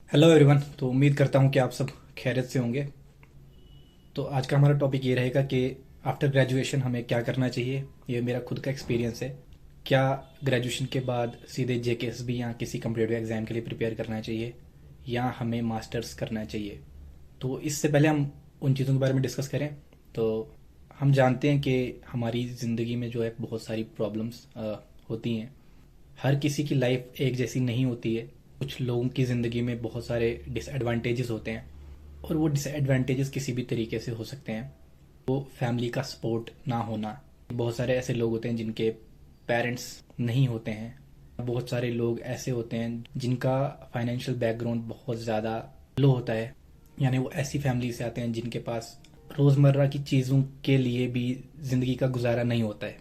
Hello everyone. तो उम्मीद करता हूँ कि आप सब खैरियत से होंगे। तो आज का हमारा टॉपिक ये रहेगा कि आफ्टर ग्रेजुएशन हमें क्या करना चाहिए। ये मेरा खुद का एक्सपीरियंस है। क्या ग्रेजुएशन के बाद सीधे जेकेएसबी या किसी कम्पिटिटिव एग्ज़ाम के लिए प्रिपेयर करना चाहिए या हमें मास्टर्स करना चाहिए। तो इससे पहले हम उन चीज़ों के बारे में डिस्कस करें। तो हम जानते हैं कि हमारी ज़िंदगी में जो है बहुत सारी प्रॉब्लम्स होती हैं। हर किसी की लाइफ एक जैसी नहीं होती है। कुछ लोगों की ज़िंदगी में बहुत सारे डिसएडवांटेजेस होते हैं और वो डिसएडवांटेजेस किसी भी तरीके से हो सकते हैं। वो फैमिली का सपोर्ट ना होना, बहुत सारे ऐसे लोग होते हैं जिनके पेरेंट्स नहीं होते हैं। बहुत सारे लोग ऐसे होते हैं जिनका फाइनेंशियल बैकग्राउंड बहुत ज़्यादा लो होता है, यानी वो ऐसी फैमिली से आते हैं जिनके पास रोज़मर्रा की चीज़ों के लिए भी ज़िंदगी का गुजारा नहीं होता है।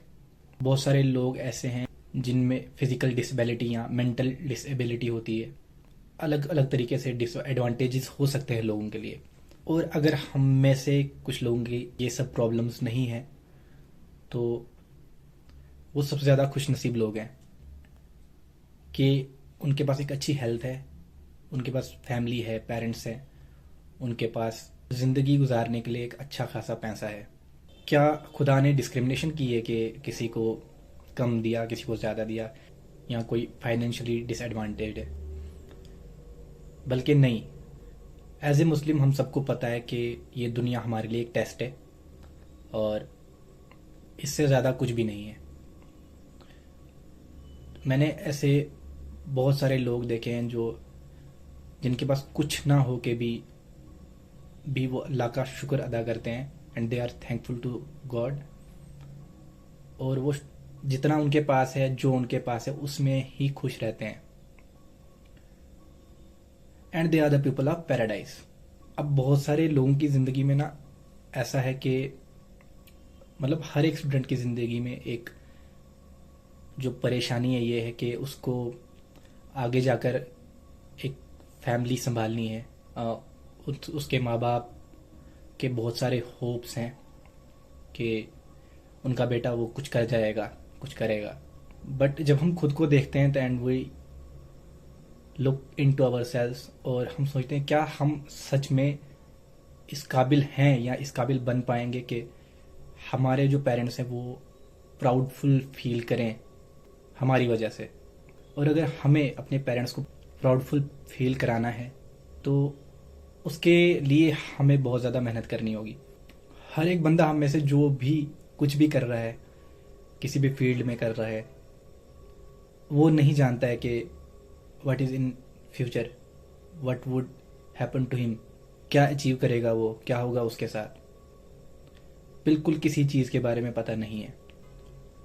बहुत सारे लोग ऐसे हैं जिनमें फिजिकल डिसेबिलिटी या मेंटल डिसेबिलिटी होती है। अलग अलग तरीके से डिसएडवांटेजेस हो सकते हैं लोगों के लिए। और अगर हम में से कुछ लोगों की ये सब प्रॉब्लम्स नहीं है तो वो सबसे ज़्यादा खुशनसीब लोग हैं कि उनके पास एक अच्छी हेल्थ है, उनके पास फैमिली है, पेरेंट्स हैं, उनके पास ज़िंदगी गुजारने के लिए एक अच्छा खासा पैसा है। क्या खुदा ने डिस्क्रिमिनेशन की है कि किसी को कम दिया, किसी को ज़्यादा दिया, या कोई फाइनेंशियली डिसएडवांटेज है? बल्कि नहीं। एज ए मुस्लिम हम सबको पता है कि ये दुनिया हमारे लिए एक टेस्ट है और इससे ज़्यादा कुछ भी नहीं है। मैंने ऐसे बहुत सारे लोग देखे हैं जो जिनके पास कुछ ना हो के भी वो अल्लाह का शुक्र अदा करते हैं and they are thankful to God. और वो जितना उनके पास है, जो उनके पास है, उसमें ही खुश रहते हैं। And they are the people of paradise. अब बहुत सारे लोगों की ज़िंदगी में ना ऐसा है कि मतलब हर एक स्टूडेंट की ज़िंदगी में एक जो परेशानी है ये है कि उसको आगे जाकर एक फैमिली संभालनी है। उसके माँ बाप के बहुत सारे होप्स हैं कि उनका बेटा वो कुछ कर जाएगा, कुछ करेगा। बट जब हम खुद को देखते हैं तो and we look into ourselves और हम सोचते हैं क्या हम सच में इस काबिल हैं या इस काबिल बन पाएंगे कि हमारे जो पेरेंट्स हैं वो प्राउडफुल फील करें हमारी वजह से। और अगर हमें अपने पेरेंट्स को प्राउडफुल फील कराना है तो उसके लिए हमें बहुत ज़्यादा मेहनत करनी होगी। हर एक बंदा हम में से जो भी कुछ भी कर रहा है, किसी भी फील्ड में कर रहा है, वो नहीं जानता है कि what is in future, what would happen to him, क्या अचीव करेगा वो, क्या होगा उसके साथ। बिल्कुल किसी चीज़ के बारे में पता नहीं है।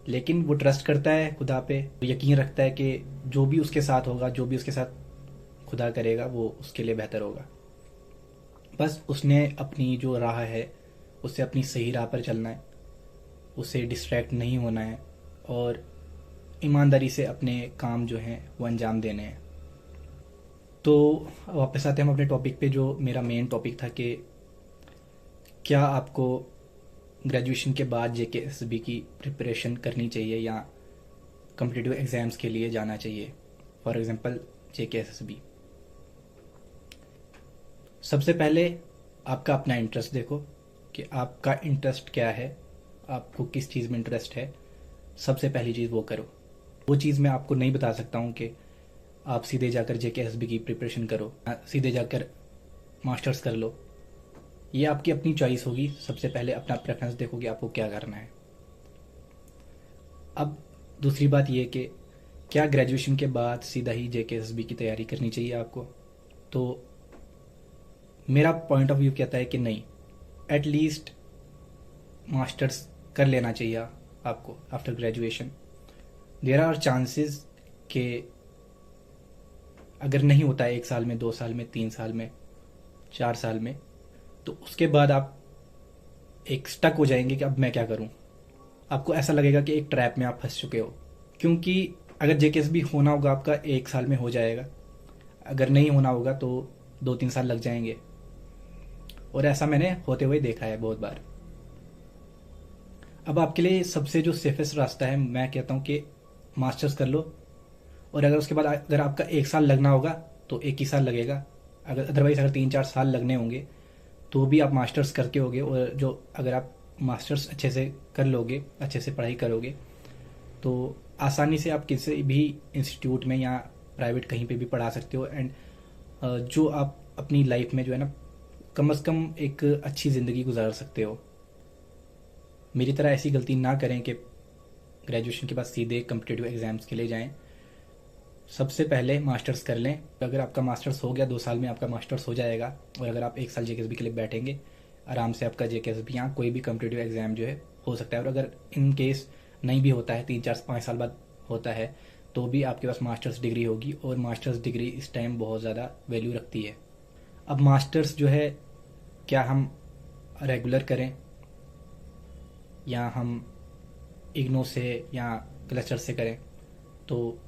लेकिन वो ट्रस्ट करता है खुदा पे, वो यकीन रखता है कि जो भी उसके साथ होगा, जो भी उसके साथ खुदा करेगा वो उसके लिए बेहतर होगा। बस उसने अपनी जो राह है उससे अपनी सही राह पर चलना है, उसे डिस्ट्रैक्ट नहीं होना है और ईमानदारी से अपने काम जो हैं वो अंजाम देने हैं। तो वापस आते हैं हम अपने टॉपिक पे, जो मेरा मेन टॉपिक था कि क्या आपको ग्रेजुएशन के बाद जेकेएसबी की प्रिपरेशन करनी चाहिए या कम्पिटिटिव एग्ज़ाम्स के लिए जाना चाहिए, फॉर एग्ज़ाम्पल जेकेएसबी। सबसे पहले आपका अपना इंटरेस्ट देखो कि आपका इंटरेस्ट क्या है, आपको किस चीज़ में इंटरेस्ट है। सबसे पहली चीज़ वो करो। वो चीज़ मैं आपको नहीं बता सकता हूँ कि आप सीधे जाकर जेकेएसबी की प्रिपरेशन करो, सीधे जाकर मास्टर्स कर लो। ये आपकी अपनी चॉइस होगी। सबसे पहले अपना प्रेफरेंस देखो कि आपको क्या करना है। अब दूसरी बात ये कि क्या ग्रेजुएशन के बाद सीधा ही जेकेएसबी की तैयारी करनी चाहिए आपको? तो मेरा पॉइंट ऑफ व्यू कहता है कि नहीं, एटलीस्ट मास्टर्स कर लेना चाहिए आपको after graduation. There are chances कि अगर नहीं होता है 1 साल में, 2 साल में, 3 साल में, 4 साल में, तो उसके बाद आप एक स्टक हो जाएंगे कि अब मैं क्या करूं। आपको ऐसा लगेगा कि एक ट्रैप में आप फंस चुके हो, क्योंकि अगर जेकेएसबी होना होगा आपका 1 साल में हो जाएगा, अगर नहीं होना होगा तो 2-3 साल लग जाएंगे। और ऐसा मैंने होते हुए देखा है बहुत बार। अब आपके लिए सबसे जो सेफेस्ट रास्ता है, मैं कहता हूँ कि मास्टर्स कर लो। और अगर उसके बाद अगर आपका 1 साल लगना होगा तो 1 ही साल लगेगा। अगर अदरवाइज़ अगर 3-4 साल लगने होंगे तो भी आप मास्टर्स करके होगे, और जो अगर आप मास्टर्स अच्छे से कर लोगे, अच्छे से पढ़ाई करोगे, तो आसानी से आप किसी भी इंस्टीट्यूट में या प्राइवेट कहीं पे भी पढ़ा सकते हो। एंड जो आप अपनी लाइफ में जो है ना, कम से कम एक अच्छी ज़िंदगी गुजार सकते हो। मेरी तरह ऐसी गलती ना करें कि ग्रेजुएशन के बाद सीधे कम्पिटिटिव एग्ज़ाम्स के लिए जाएं। सबसे पहले मास्टर्स कर लें। अगर आपका मास्टर्स हो गया, 2 साल में आपका मास्टर्स हो जाएगा, और अगर आप 1 साल जेकेएसबी के लिए बैठेंगे, आराम से आपका जेकेएसबी या कोई भी कम्पिटिटिव एग्ज़ाम जो है हो सकता है। और अगर इन केस नहीं भी होता है, 3-4-5 साल बाद होता है, तो भी आपके पास मास्टर्स डिग्री होगी, और मास्टर्स डिग्री इस टाइम बहुत ज़्यादा वैल्यू रखती है। अब मास्टर्स जो है, क्या हम रेगुलर करें या हम इग्नो से या क्लस्टर से करें? तो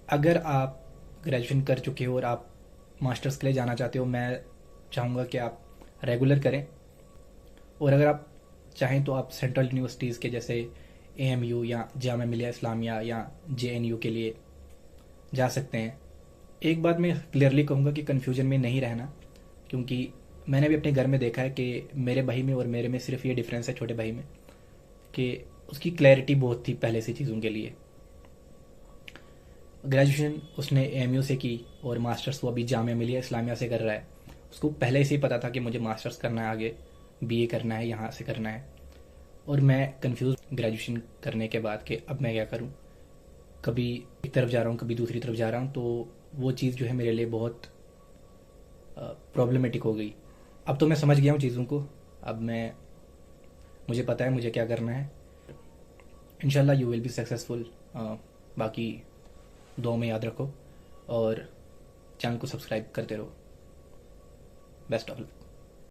अगर आप ग्रेजुएशन कर चुके हो और आप मास्टर्स के लिए जाना चाहते हो, मैं चाहूँगा कि आप रेगुलर करें। और अगर आप चाहें तो आप सेंट्रल यूनिवर्सिटीज़ के जैसे एएमयू या जामिया मिलिया इस्लामिया या जेएनयू के लिए जा सकते हैं। एक बात मैं क्लियरली कहूँगा कि कन्फ्यूजन में नहीं रहना, क्योंकि मैंने भी अपने घर में देखा है कि मेरे भाई में और मेरे में सिर्फ ये डिफरेंस है, छोटे भाई में, कि उसकी क्लैरिटी बहुत थी पहले से चीज़ों के लिए। ग्रेजुएशन उसने एएमयू से की और मास्टर्स वो अभी जामिया मिलिया इस्लामिया से कर रहा है। उसको पहले से ही पता था कि मुझे मास्टर्स करना है, आगे बीए करना है, यहाँ से करना है। और मैं कंफ्यूज ग्रेजुएशन करने के बाद कि अब मैं क्या करूँ, कभी एक तरफ जा रहा हूँ, कभी दूसरी तरफ जा रहा हूँ। तो वो चीज़ जो है मेरे लिए बहुत प्रॉब्लमेटिक हो गई। अब तो मैं समझ गया हूँ चीज़ों को। अब मुझे पता है मुझे क्या करना है। इंशाल्लाह यू विल बी सक्सेसफुल। बाकी दुआ में याद रखो और चैनल को सब्सक्राइब करते रहो। Best of luck.